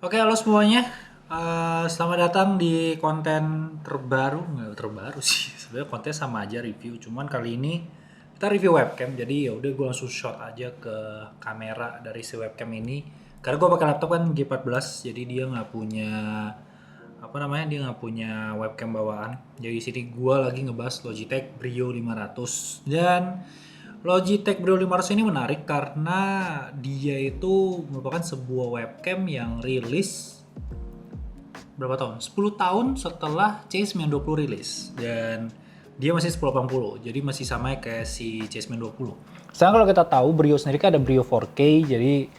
Oke, halo semuanya. Selamat datang di konten terbaru. Nggak terbaru sih, sebenarnya konten sama aja review. Cuman kali ini kita review webcam. Jadi ya udah gue langsung shot aja ke kamera dari si webcam ini. Karena gue pakai laptop kan G14, jadi dia nggak punya apa namanya, dia nggak punya webcam bawaan. Jadi di sini gue lagi ngebahas Logitech Brio 500 dan Logitech Brio 500 ini menarik karena dia itu merupakan sebuah webcam yang rilis berapa tahun? 10 tahun setelah C920 rilis dan dia masih 1080, jadi masih sama kayak si C920. Sekarang kalau kita tahu Brio sendiri kan ada Brio 4K, jadi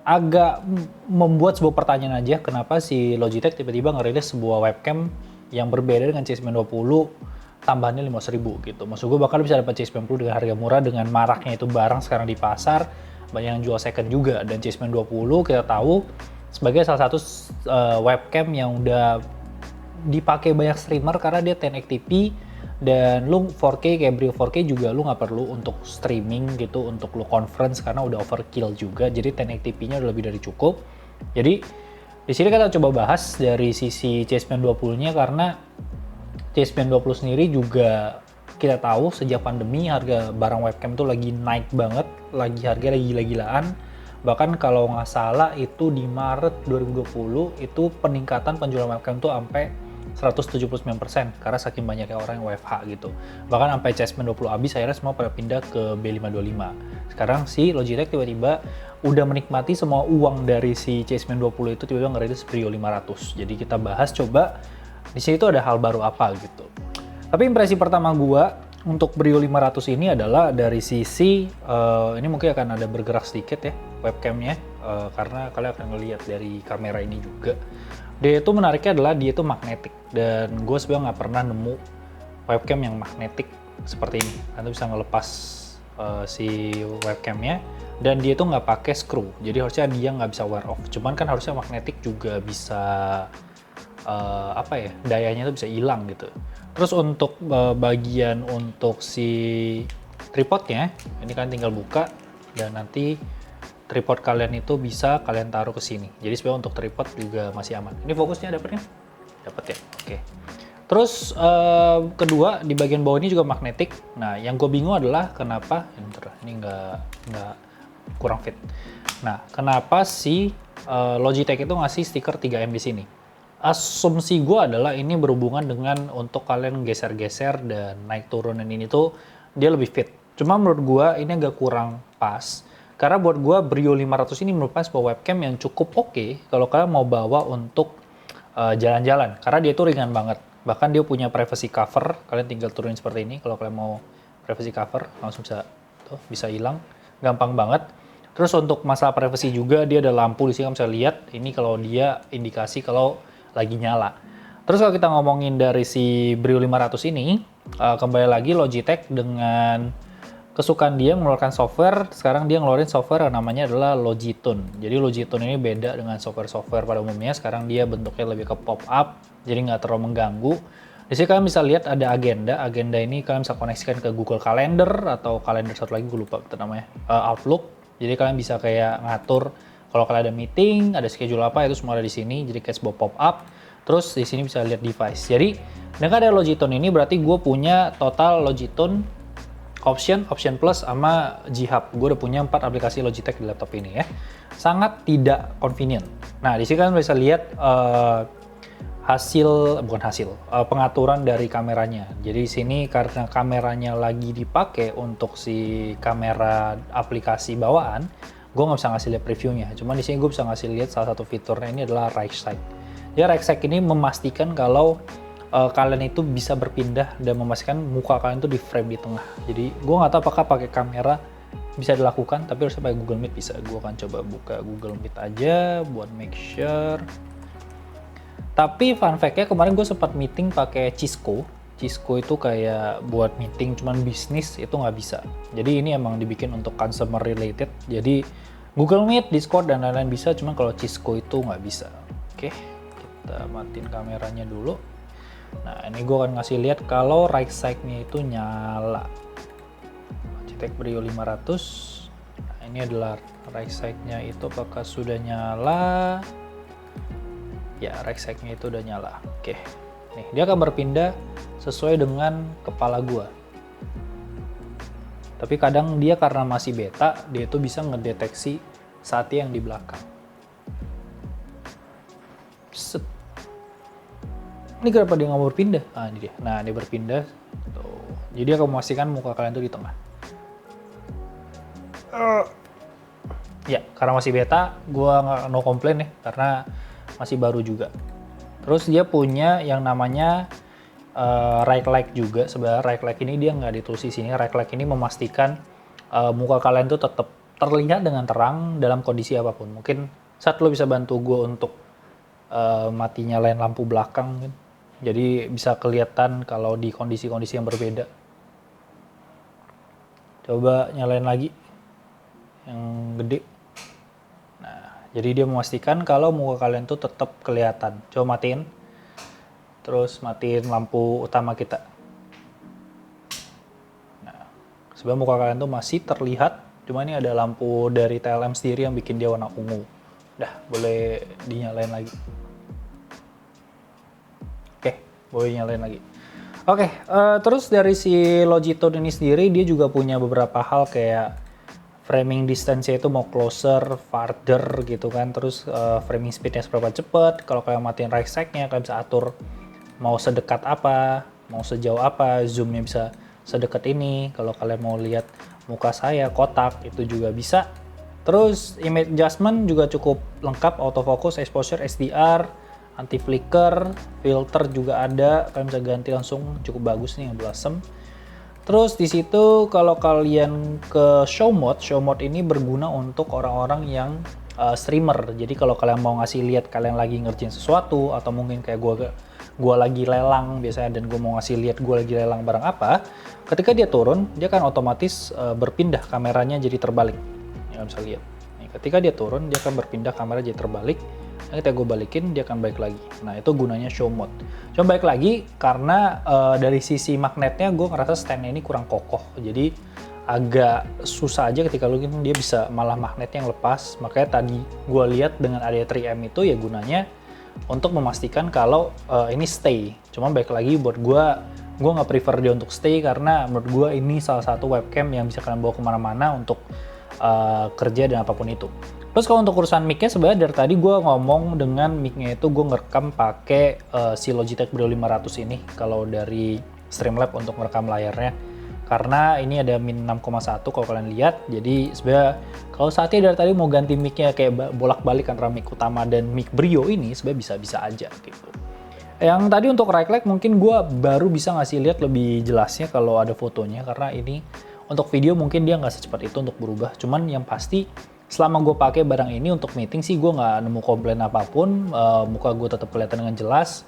agak membuat sebuah pertanyaan aja kenapa si Logitech tiba-tiba ngerilis sebuah webcam yang berbeda dengan C920 tambahannya 500.000 gitu. Maksud gue bakal bisa dapat C90 dengan harga murah dengan maraknya itu barang sekarang di pasar, banyak yang jual second juga. Dan C920 kita tahu sebagai salah satu webcam yang udah dipakai banyak streamer karena dia 1080p dan lu 4K kayak Brio 4K juga lu nggak perlu untuk streaming gitu, untuk lu conference karena udah overkill juga. Jadi 1080p-nya udah lebih dari cukup. Jadi di sini kita coba bahas dari sisi C920-nya karena C920 sendiri juga kita tahu sejak pandemi harga barang webcam itu lagi naik banget, harga lagi gila-gilaan. Bahkan kalau nggak salah itu di Maret 2020 itu peningkatan penjualan webcam tuh sampai 179% karena saking banyaknya orang yang WFH gitu. Bahkan sampai C920 habis akhirnya semua pada pindah ke B525. Sekarang si Logitech tiba-tiba udah menikmati semua uang dari si C920 itu tiba-tiba ngerilis Brio 500. Jadi kita bahas coba di sini tuh ada hal baru apa gitu. Tapi impresi pertama gua untuk Brio 500 ini adalah dari sisi ini mungkin akan ada bergerak sedikit ya webcamnya karena kalian akan ngelihat dari kamera ini juga. Dia itu menariknya adalah dia itu magnetik dan gue sebenarnya nggak pernah nemu webcam yang magnetik seperti ini. Anda bisa ngelepas si webcamnya dan dia itu nggak pakai screw, jadi harusnya dia nggak bisa wear off. Cuman kan harusnya magnetik juga bisa apa ya, dayanya itu bisa hilang gitu. Terus untuk bagian untuk si tripodnya, ini kalian tinggal buka dan nanti tripod kalian itu bisa kalian taruh ke sini. Jadi sebenarnya untuk tripod juga masih aman. Ini fokusnya dapet nih? Dapet ya? Oke. Terus kedua di bagian bawah ini juga magnetik. Nah yang gue bingung adalah kenapa ini nggak kurang fit. Nah kenapa si Logitech itu ngasih stiker 3M di sini? Asumsi gue adalah ini berhubungan dengan untuk kalian geser-geser dan naik turunan ini tuh dia lebih fit. Cuma menurut gue ini agak kurang pas. Karena buat gue Brio 500 ini merupakan sebuah webcam yang cukup oke kalau kalian mau bawa untuk jalan-jalan. Karena dia tuh ringan banget. Bahkan dia punya privacy cover. Kalian tinggal turunin seperti ini. Kalau kalian mau privacy cover langsung bisa hilang. Gampang banget. Terus untuk masalah privacy juga dia ada lampu di sini, kalian bisa lihat. Ini kalau dia indikasi kalau lagi nyala. Terus kalau kita ngomongin dari si Brio 500 ini, kembali lagi Logitech dengan kesukaan dia mengeluarkan software. Sekarang dia ngeluarin software yang namanya adalah Logitune. Jadi Logitune ini beda dengan software-software pada umumnya. Sekarang dia bentuknya lebih ke pop-up, jadi nggak terlalu mengganggu. Di sini kalian bisa lihat ada agenda. Agenda ini kalian bisa koneksikan ke Google Calendar atau kalender satu lagi gue lupa itu namanya, Outlook. Jadi kalian bisa kayak ngatur kalau kalian ada meeting, ada schedule apa itu semua ada di sini. Jadi kayak sebuah pop-up. Terus di sini bisa lihat device. Jadi dengan ada Logitune ini berarti gue punya total Logitune Option Plus sama G-Hub. Gue udah punya 4 aplikasi Logitech di laptop ini ya. Sangat tidak convenient. Nah, di sini kalian bisa lihat pengaturan dari kameranya. Jadi di sini karena kameranya lagi dipakai untuk si kamera aplikasi bawaan, gue nggak bisa ngasih lihat previewnya. Cuman di sini gue bisa ngasih lihat salah satu fiturnya ini adalah right side. Ya, right side ini memastikan kalau kalian itu bisa berpindah dan memastikan muka kalian tuh di frame di tengah. Jadi gue nggak tahu apakah pakai kamera bisa dilakukan, tapi harus pakai Google Meet bisa. Gue akan coba buka Google Meet aja buat make sure. Tapi fun fact-nya kemarin gue sempat meeting pakai Cisco. Cisco itu kayak buat meeting cuman bisnis itu nggak bisa. Jadi ini emang dibikin untuk consumer related. Jadi Google Meet, Discord dan lain-lain bisa, cuman kalau Cisco itu nggak bisa. Oke, kita matiin kameranya dulu. Nah, ini gue akan ngasih lihat kalau right side-nya itu nyala. Logitech Brio 500. Nah, ini adalah right side-nya itu apakah sudah nyala. Ya, right side-nya itu udah nyala. Oke. Nih, dia akan berpindah sesuai dengan kepala gua. Tapi kadang dia karena masih beta, dia itu bisa ngedeteksi sati yang di belakang. Set. Ini kenapa dia nggak mau berpindah? Ah, ini dia. Nah, dia berpindah. Tuh. Jadi aku memastikan muka kalian tuh di tengah. Ya, karena masih beta, gua nggak no komplain ya, karena masih baru juga. Terus dia punya yang namanya right leg juga. Sebenarnya right leg ini dia nggak ditulis di sini. Right leg ini memastikan muka kalian tuh tetap terlihat dengan terang dalam kondisi apapun. Mungkin saat lo bisa bantu gue untuk mati nyalain lampu belakang, kan? Jadi bisa kelihatan kalau di kondisi-kondisi yang berbeda. Coba nyalain lagi yang gede. Nah, jadi dia memastikan kalau muka kalian tuh tetap kelihatan. Coba matiin. Terus matiin lampu utama kita. Nah, sebenarnya muka kalian tuh masih terlihat, cuma ini ada lampu dari TLM sendiri yang bikin dia warna ungu. Udah, boleh dinyalain lagi. Oke, boleh nyalain lagi. Oke, terus dari si Logitech ini sendiri, dia juga punya beberapa hal kayak framing distance-nya itu mau closer, farther gitu kan. Terus framing speed-nya seberapa cepat. Kalau kalian matiin right side-nya, kalian bisa atur mau sedekat apa, mau sejauh apa, zoom-nya bisa sedekat ini. Kalau kalian mau lihat muka saya kotak, itu juga bisa. Terus image adjustment juga cukup lengkap, autofocus, exposure, SDR, anti flicker, filter juga ada. Kalian bisa ganti langsung, cukup bagus nih yang Blossom. Terus di situ kalau kalian ke show mode ini berguna untuk orang-orang yang streamer. Jadi kalau kalian mau ngasih lihat kalian lagi ngerjain sesuatu, atau mungkin kayak gue lagi lelang biasanya, dan gue mau ngasih lihat gue lagi lelang barang apa, ketika dia turun dia kan otomatis berpindah kameranya jadi terbalik. Ya, bisa lihat nih, ketika dia turun dia akan berpindah kamera jadi terbalik. Nah, ketika gue balikin dia akan balik lagi. Nah, itu gunanya show mode. Coba balik lagi karena dari sisi magnetnya gue ngerasa standnya ini kurang kokoh, jadi agak susah aja ketika lu dia bisa malah magnetnya yang lepas. Makanya tadi gue lihat dengan ada 3M itu ya gunanya untuk memastikan kalau ini stay. Cuma baik lagi buat gue nggak prefer dia untuk stay, karena menurut gue ini salah satu webcam yang bisa kalian bawa kemana-mana untuk kerja dan apapun itu. Terus kalau untuk urusan mic-nya, sebenarnya dari tadi gue ngomong dengan mic-nya itu gue ngerekam pakai si Logitech Brio 500 ini kalau dari Streamlabs untuk merekam layarnya. Karena ini ada min 6,1 kalau kalian lihat. Jadi sebenarnya kalau saatnya dari tadi mau ganti mic-nya kayak bolak-balik antara mic utama dan mic Brio ini, sebenarnya bisa-bisa aja gitu. Yang tadi untuk right leg mungkin gue baru bisa ngasih lihat lebih jelasnya kalau ada fotonya, karena ini untuk video mungkin dia nggak secepat itu untuk berubah. Cuman yang pasti selama gue pakai barang ini untuk meeting sih gue nggak nemu komplain apapun. Muka gue tetap kelihatan dengan jelas.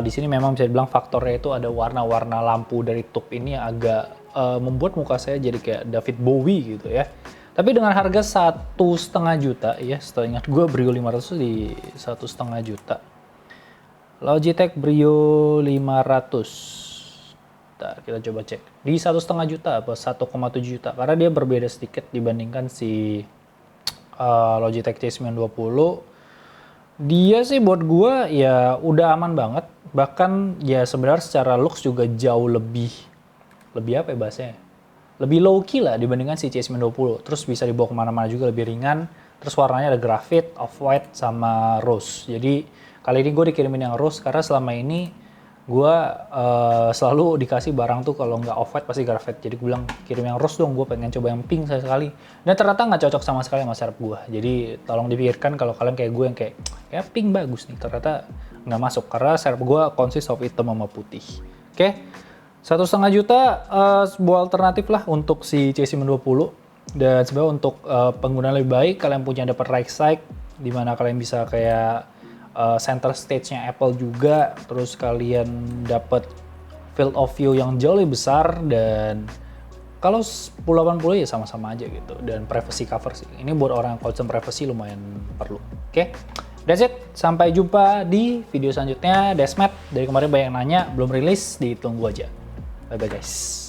Di sini memang bisa dibilang faktornya itu ada warna-warna lampu dari tube ini yang agak membuat muka saya jadi kayak David Bowie gitu ya. Tapi dengan harga 1,5 juta ya, setelah ingat gue Brio 500 di 1,5 juta. Logitech Brio 500. Nah, kita coba cek. Di 1,5 juta apa 1,7 juta. Karena dia berbeda sedikit dibandingkan si Logitech C920. Dia sih buat gue ya udah aman banget. Bahkan ya sebenarnya secara looks juga jauh lebih apa ya bahasanya? Lebih low key lah dibandingkan si C920. Terus bisa dibawa kemana-mana juga, lebih ringan. Terus warnanya ada graphite, off-white, sama rose. Jadi kali ini gue dikirimin yang rose karena selama ini gue selalu dikasih barang tuh kalau nggak off-white pasti graphite. Jadi gue bilang kirim yang rose dong, gue pengen coba yang pink sekali. Dan ternyata nggak cocok sama sekali sama serep gue. Jadi tolong dipikirkan kalau kalian kayak gue yang kayak pink bagus nih. Ternyata nggak masuk karena serep gue consist of hitam sama putih. Oke. 1,5 juta sebuah alternatif lah untuk si C920. Dan sebenarnya untuk pengguna lebih baik kalian punya dapat right side di mana kalian bisa kayak center stage-nya Apple juga, terus kalian dapat field of view yang jauh lebih besar, dan kalau 1080 ya sama-sama aja gitu, dan privacy cover sih. Ini buat orang yang concern privacy lumayan perlu. Oke. That's it. Sampai jumpa di video selanjutnya. Desmet dari kemarin banyak yang nanya belum rilis, ditunggu aja. Bye bye guys.